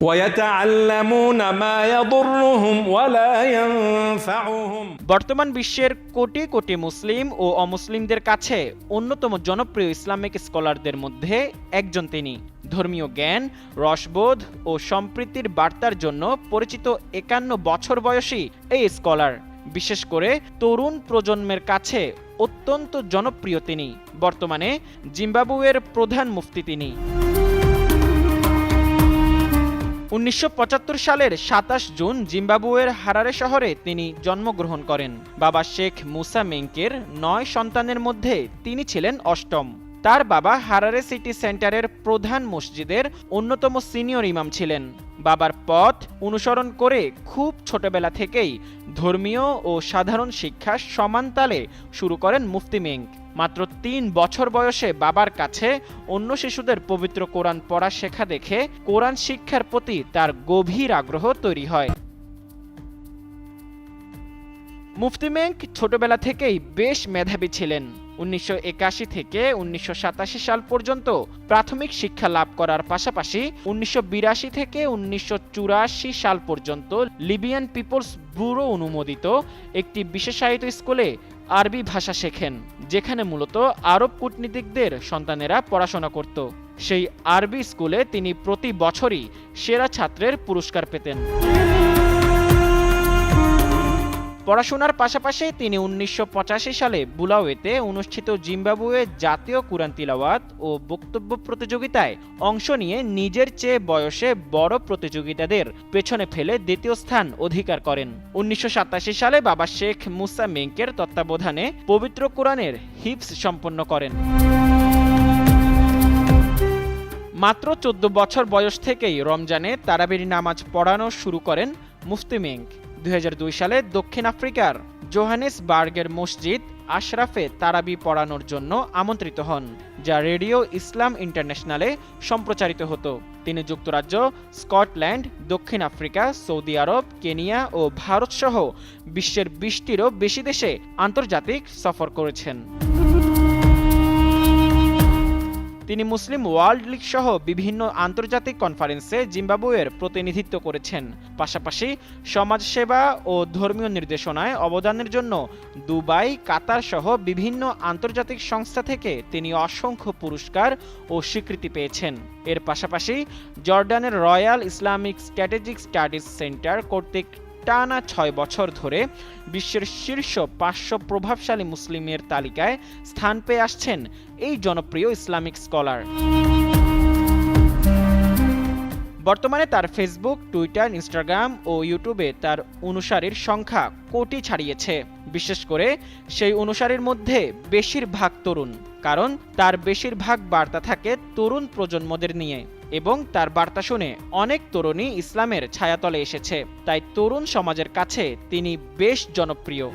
ويتعلمون ما يضرهم ولا ينفعهم। বর্তমান বিশ্বের কোটি কোটি মুসলিম ও অমুসলিমদের কাছে অন্যতম জনপ্রিয় ইসলামিক স্কলারদের মধ্যে একজন তিনি। ধর্মীয় জ্ঞান, রসবোধ ও সম্প্রীতির বার্তার জন্য পরিচিত ৫১ বছর বয়সী এই স্কলার বিশেষ করে তরুণ প্রজন্মের কাছে অত্যন্ত জনপ্রিয় তিনি। বর্তমানে জিম্বাবুয়ের প্রধান মুফতি তিনি। ১৯৭৫ সালের ২৭ জুন জিম্বাবুয়ের হারারে শহরে তিনি জন্মগ্রহণ করেন। বাবা শেখ মুসা মেঙ্কের ৯ সন্তানের মধ্যে তিনি ছিলেন অষ্টম। তার বাবা হারারে সিটি সেন্টারের প্রধান মসজিদের অন্যতম সিনিয়র ইমাম ছিলেন। বাবার পথ অনুসরণ করে খুব ছোটবেলা থেকেই ধর্মীয় ও সাধারণ শিক্ষা সমান তালে শুরু করেন মুফতি মেঙ্ক। মাত্র ৩ বছর বয়সে বাবার কাছে অন্য শিশুদের পবিত্র কোরআন পড়া শেখা দেখে কোরআন শিক্ষার প্রতি তার গভীর আগ্রহ তৈরি হয়। মুফতি মেঙ্ক ছোটবেলা থেকেই বেশ মেধাবী ছিলেন। ১৯৮১ থেকে ১৯৮৭ সাল পর্যন্ত প্রাথমিক শিক্ষা লাভ করার পাশাপাশি ১৯৮২ থেকে ১৯৮৪ সাল পর্যন্ত লিবিয়ান পিপলস ব্যুরো অনুমোদিত একটি বিশেষায়িত স্কুলে আরবি ভাষা শেখেন, যেখানে মূলত আরব কূটনীতিকদের সন্তানেরা পড়াশোনা করত। সেই আরবি স্কুলে তিনি প্রতি বছরই সেরা ছাত্রের পুরস্কার পেতেন। পড়াশোনার পাশাপাশি তিনি ১৯৮৫ সালে বুলাওয়েতে অনুষ্ঠিত জিম্বাবুয়ে জাতীয় কুরআন তিলাওয়াত ও বক্তব্য প্রতিযোগিতায় অংশ নিয়ে নিজের চেয়ে বয়সে বড় প্রতিযোগিতাদের পেছনে ফেলে দ্বিতীয় স্থান অধিকার করেন। ১৯৮৭ সালে বাবা শেখ মুসা মেঙ্কের তত্ত্বাবধানে পবিত্র কোরআনের হিফজ সম্পন্ন করেন। মাত্র ১৪ বছর বয়স থেকেই রমজানে তারাবির নামাজ পড়ানো শুরু করেন মুফতি মেঙ্ক। ২০০২ সালে দক্ষিণ আফ্রিকার জোহানেসবার্গের মসজিদ আশরাফে তারাবি পড়ানোর জন্য আমন্ত্রিত হন, যা রেডিও ইসলাম ইন্টারন্যাশনালে সম্প্রচারিত হতো। তিনি যুক্তরাজ্য, স্কটল্যান্ড, দক্ষিণ আফ্রিকা, সৌদি আরব, কেনিয়া ও ভারত সহ বিশ্বের ২০টিরও বেশি দেশে আন্তর্জাতিক সফর করেছেন। তিনি মুসলিম ওয়ার্ল্ড লীগ সহ বিভিন্ন আন্তর্জাতিক কনফারেন্সে জিম্বাবুয়ের প্রতিনিধিত্ব করেছেন। পাশাপাশি সমাজসেবা ও ধর্মীয় নির্দেশনায় অবদানের জন্য দুবাই, কাতার সহ বিভিন্ন আন্তর্জাতিক সংস্থা থেকে তিনি অসংখ্য পুরস্কার ও স্বীকৃতি পেয়েছেন। এর পাশাপাশি জর্ডানের royal Islamic strategic studies centre কর্তৃক টানা ৬ বছর ধরে বিশ্বের শীর্ষ ৫০০ প্রভাবশালী মুসলিমের তালিকায় স্থান পেয়ে আসছেন এই জনপ্রিয় ইসলামিক স্কলার। বর্তমানে তার ফেসবুক, টুইটার, ইনস্টাগ্রাম ও ইউটিউবে তার অনুসারীর সংখ্যা কোটি ছাড়িয়েছে। বিশেষ করে সেই অনুসারীর মধ্যে বেশিরভাগ তরুণ, কারণ তার বেশিরভাগ বার্তা থাকে তরুণ প্রজন্মদের নিয়ে এবং তার বার্তা শুনে অনেক তরুণী ইসলামের ছায়াতলে এসেছে। তাই তরুণ সমাজের কাছে তিনি বেশ জনপ্রিয়।